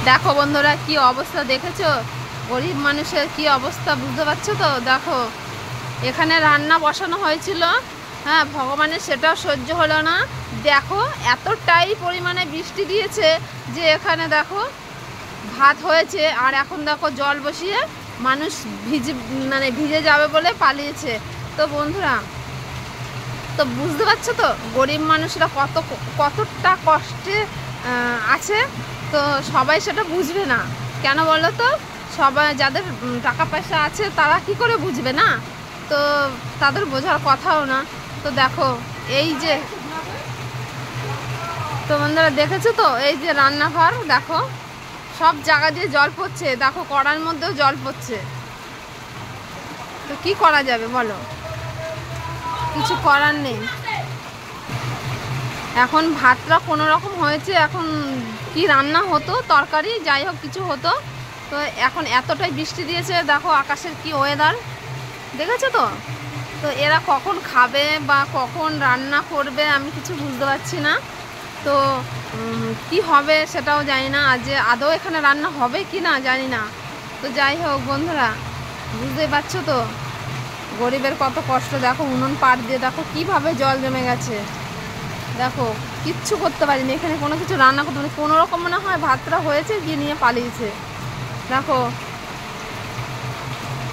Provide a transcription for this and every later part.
দেখো বন্ধুরা কি অবস্থা, দেখেছো গরিব মানুষের কি অবস্থা, বুঝতে পারছো তো। দেখো এখানে রান্না বসানো হয়েছিল, হ্যাঁ, ভগবানের সেটাও সহ্য হলো না। দেখো এতটাই পরিমাণে বৃষ্টি দিয়েছে যে এখানে দেখো ভাত হয়েছে, আর এখন দেখো জল বসিয়ে মানুষ ভিজে যাবে বলে পালিয়েছে। তো বন্ধুরা, তো বুঝতে পারছো তো গরিব মানুষরা কতটা কষ্টে আছে। তো সবাই সেটা বুঝবে না, কেন বলো তো। সবাই যাদের টাকা পয়সা আছে তারা কি করে বুঝবে না, তো তাদের বোঝার কথাও না। তো দেখো এই যে, তো বন্ধুরা দেখেছো তো এই যে রান্নাঘর, দেখো সব জায়গা দিয়ে জল পড়ছে, দেখো কড়ার মধ্যেও জল পড়ছে। তো কি করা যাবে বলো, কিছু করার নেই। এখন ভাতটা কোনো রকম হয়েছে, এখন কি রান্না হতো, তরকারি যাই হোক কিছু হতো। তো এখন এতটাই বৃষ্টি দিয়েছে, দেখো আকাশের কি ওয়েদার, দেখেছো তো। তো এরা কখন খাবে বা কখন রান্না করবে আমি কিছু বুঝতে পারছি না। তো কি হবে সেটাও জানি না, আজ আদৌ এখানে রান্না হবে কি না জানি না। তো যাই হোক বন্ধুরা, বুঝতেই পারছো তো গরিবের কত কষ্ট। দেখো উনুন পাড় দিয়ে দেখো কিভাবে জল জমে গেছে, দেখো কিচ্ছু করতে পারিনি, এখানে কোনো কিছু রান্না করতে পারিনি। কোনো রকম মনে হয় ভাতটা হয়েছে গিয়ে নিয়ে পালিয়েছে। দেখো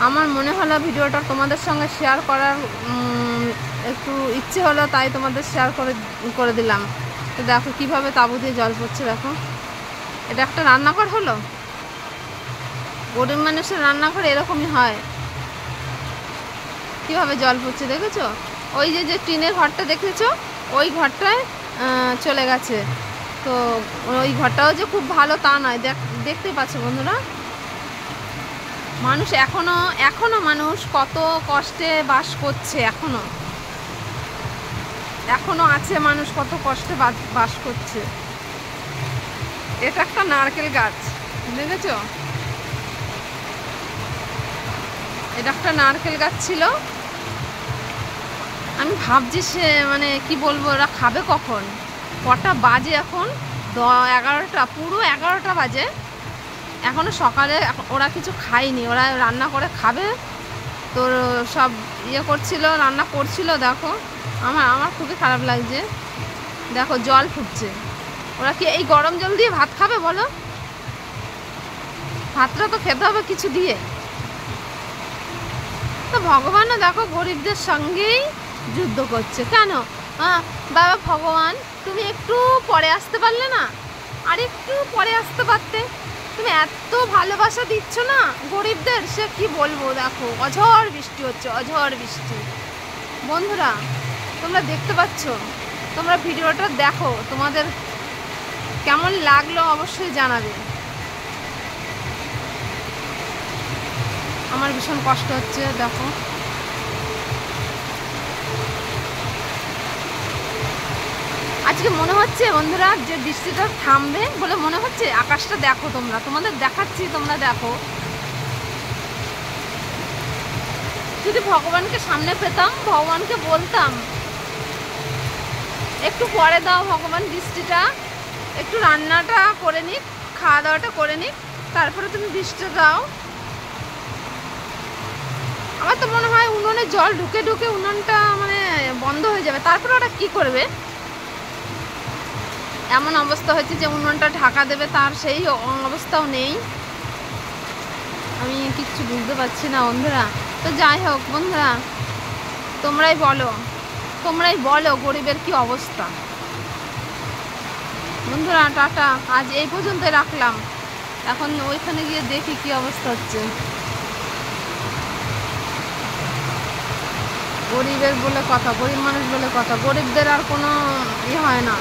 আমার মনে হলো ভিডিওটা তোমাদের সঙ্গে শেয়ার করার একটু ইচ্ছে হলো, তাই তোমাদের শেয়ার করে দিলাম। তো দেখো কিভাবে তাঁবু দিয়ে জল পড়ছে, দেখো এটা একটা রান্নাঘর হলো। গরিব মানুষের রান্নাঘর এরকমই হয়, কিভাবে জল পড়ছে দেখেছো। ওই যে টিনের ঘরটা দেখেছো, ওই ঘরটায় চলে গেছে। তো ওই ঘরটাও যে খুব ভালো তা নয়, দেখতেই পাচ্ছ বন্ধুরা। মানুষ এখনো মানুষ কত কষ্টে বাস করছে, এখনো আছে মানুষ কত কষ্টে বাস করছে। এটা একটা নারকেল গাছ, দেখেছো, এটা একটা নারকেল গাছ ছিল। আমি ভাবছি সে কি বলবো, ওরা খাবে কখন, কটা বাজে এখন, 11টা, পুরো 11টা বাজে, এখনো সকালে ওরা কিছু খায়নি, ওরা রান্না করে খাবে। তো সব করছিল, রান্না করছিল। দেখো আমার খুবই খারাপ লাগছে, দেখো জল ফুটছে। ওরা কি এই গরম জল দিয়ে ভাত খাবে বলো, ভাতটা তো খেতে হবে কিছু দিয়ে। তো ভগবানও দেখো গরিবদের সঙ্গেই যুদ্ধ করছে। কেন বাবা ভগবান, তুমি একটু পরে আসতে পারলে না, আর একটু পরে আসতে পারতে। তুমি এত ভালোবাসা দিচ্ছ না গরিবদের, সে কি বলবো। দেখো অঝড় বৃষ্টি হচ্ছে, অঝড় বৃষ্টি। বন্ধুরা তোমরা দেখতে পাচ্ছ, তোমরা ভিডিওটা দেখো, তোমাদের কেমন লাগলো অবশ্যই জানাবে। আমার ভীষণ কষ্ট হচ্ছে, দেখো আজকে মনে হচ্ছে বন্ধুরা যে বৃষ্টিটা থামবে বলে মনে হচ্ছে। আকাশটা দেখো তোমরা, তোমাদের দেখাচ্ছি, তোমরা দেখো। যদি ভগবানকে সামনে পেতাম, ভগবানকে বলতাম একটু পরে দাও ভগবান বৃষ্টিটা, একটু রান্নাটা করে নিক, খাওয়া দাওয়াটা করে নিক, তারপরে তুমি বৃষ্টিটা দাও। আমার তো মনে হয় উনুনে জল ঢুকে ঢুকে উনুনটা বন্ধ হয়ে যাবে, তারপরে ওরা কি করবে। এমন অবস্থা হয়েছে যে উনুনটা ঢাকা দেবে, তার সেই অবস্থাও নেই। আমি কিচ্ছু বুঝতে পারছি না বন্ধুরা। তো যাই হোক বন্ধুরা, তোমরাই বলো গরিবের কি অবস্থা। বন্ধুরা টাটা, আজ এই পর্যন্ত রাখলাম, এখন ওইখানে গিয়ে দেখি কি অবস্থা হচ্ছে। গরিবের বলে কথা, গরিব মানুষ বলে কথা, গরিবদের আর কোনো হয় না।